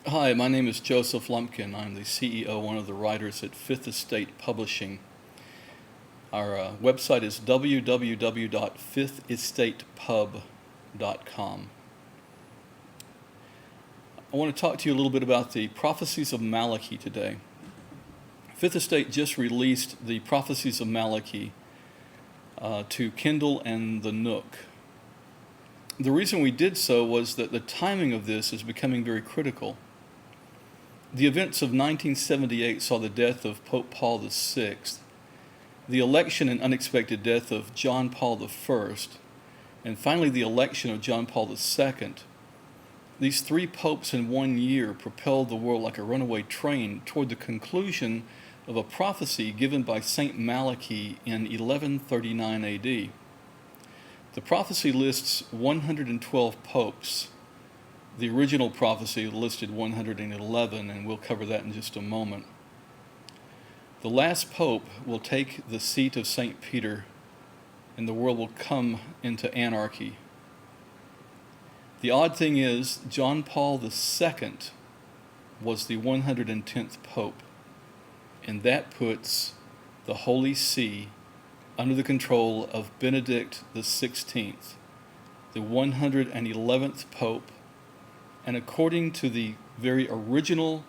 Hi, my name is Joseph Lumpkin. I'm the CEO, one of the writers at Fifth Estate Publishing. Our website is www.fifthestatepub.com. I want to talk to you a little bit about the Prophecies of Malachi today. Fifth Estate just released the Prophecies of Malachi to Kindle and the Nook. The reason we did so was that the timing of this is becoming very critical. The events of 1978 saw the death of Pope Paul VI, the election and unexpected death of John Paul I, and finally the election of John Paul II. These three popes in 1 year propelled the world like a runaway train toward the conclusion of a prophecy given by Saint Malachy in 1139 AD. The prophecy lists 112 popes. The original prophecy listed 111, and we'll cover that in just a moment. The last pope will take the seat of St. Peter, and the world will come into anarchy. The odd thing is, John Paul II was the 110th pope, and that puts the Holy See under the control of Benedict XVI, the 111th pope. And according to the very original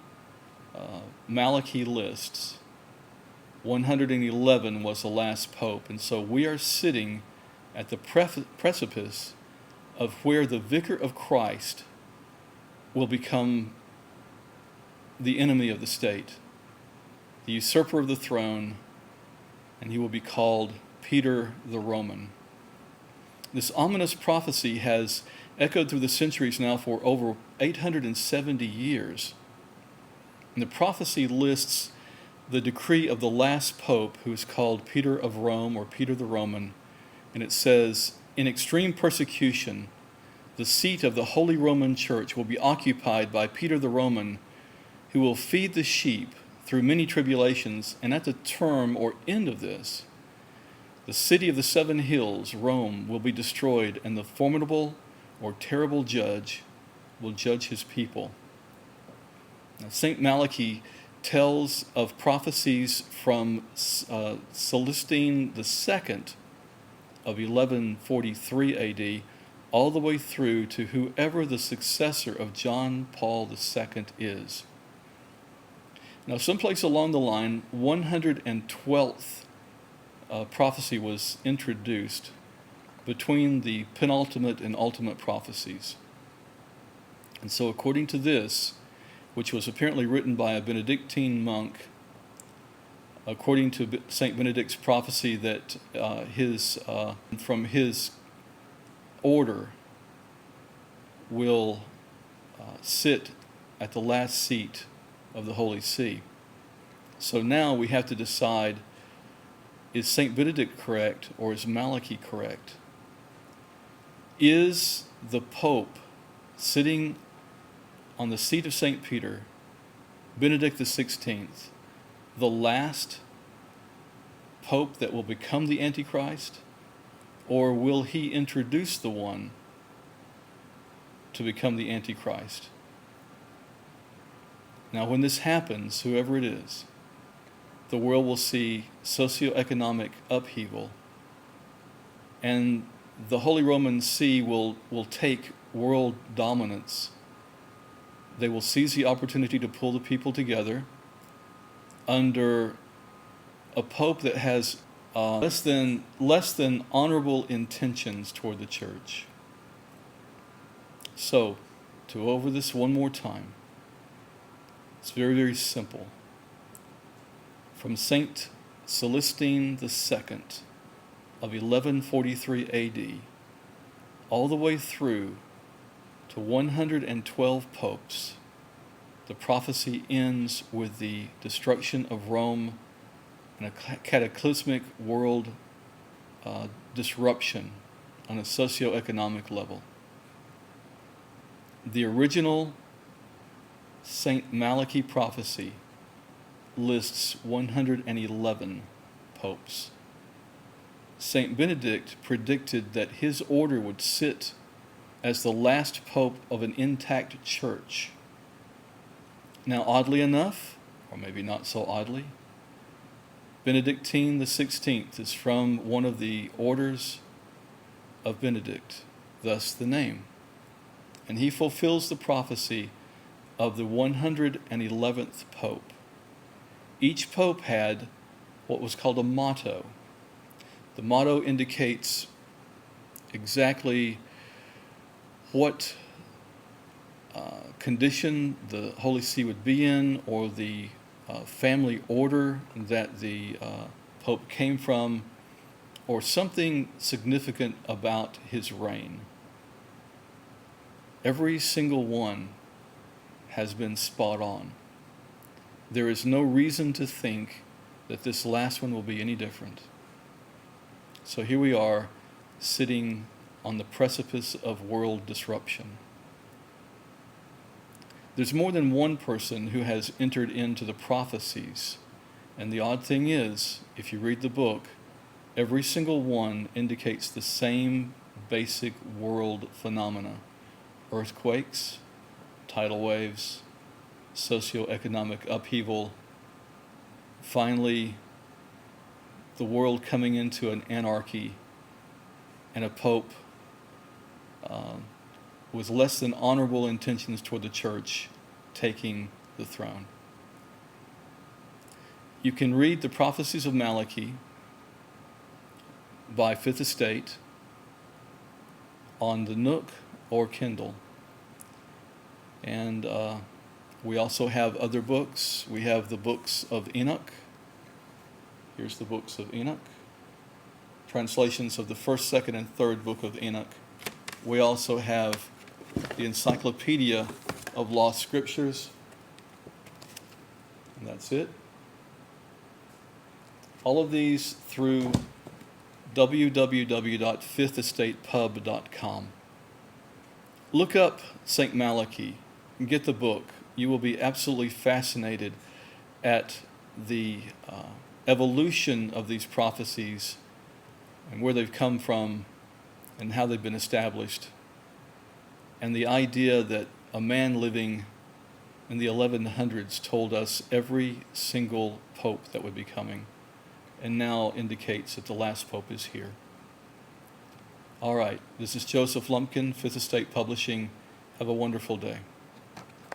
Malachi lists, 111 was the last pope. And so we are sitting at the precipice of where the Vicar of Christ will become the enemy of the state, the usurper of the throne, and he will be called Peter the Roman. This ominous prophecy has echoed through the centuries now for over 870 years. And the prophecy lists the decree of the last pope, who is called Peter of Rome or Peter the Roman. And it says, in extreme persecution, the seat of the Holy Roman Church will be occupied by Peter the Roman, who will feed the sheep through many tribulations. And at the term or end of this, the city of the seven hills, Rome, will be destroyed, and the formidable or terrible judge will judge his people. Now, St. Malachi tells of prophecies from Celestine II of 1143 AD all the way through to whoever the successor of John Paul II is. Now, someplace along the line, 112th prophecy was introduced between the penultimate and ultimate prophecies. And so according to this, which was apparently written by a Benedictine monk, according to St. Benedict's prophecy that from his order will sit at the last seat of the Holy See. So now we have to decide, is St. Benedict correct or is Malachi correct? Is the Pope sitting on the seat of St. Peter, Benedict XVI, the last Pope that will become the Antichrist? Or will he introduce the one to become the Antichrist? Now, when this happens, whoever it is, the world will see socioeconomic upheaval, and the Holy Roman See will take world dominance. They will seize the opportunity to pull the people together under a pope that has less than honorable intentions toward the church. So, to go over this one more time, it's very, very simple. From Saint Celestine II of 1143 AD, all the way through to 112 popes, the prophecy ends with the destruction of Rome and a cataclysmic world disruption on a socioeconomic level. The original Saint Malachi prophecy lists 111 popes. Saint Benedict predicted that his order would sit as the last pope of an intact church Now, oddly enough, or maybe not so oddly, Benedict XVI is from one of the orders of Benedict, thus the name. And he fulfills the prophecy of the 111th Pope. Each Pope had what was called a motto. The motto indicates exactly what condition the Holy See would be in, or the family order that the Pope came from, or something significant about his reign. Every single one has been spot on. There is no reason to think that this last one will be any different. So here we are, sitting on the precipice of world disruption. There's more than one person who has entered into the prophecies. And the odd thing is, if you read the book, every single one indicates the same basic world phenomena: earthquakes, tidal waves, socioeconomic upheaval, finally the world coming into an anarchy, and a pope with less than honorable intentions toward the church taking the throne. You can read the prophecies of Malachy by Fifth Estate on the Nook or Kindle. And we also have other books. We have the books of Enoch. Here's the books of Enoch. Translations of the first, second, and third book of Enoch. We also have the Encyclopedia of Lost Scriptures. And that's it. All of these through www.fifthestatepub.com. Look up St. Malachy and get the book. You will be absolutely fascinated at the evolution of these prophecies and where they've come from and how they've been established. And the idea that a man living in the 1100s told us every single pope that would be coming, and now indicates that the last pope is here. All right, this is Joseph Lumpkin, Fifth Estate Publishing. Have a wonderful day.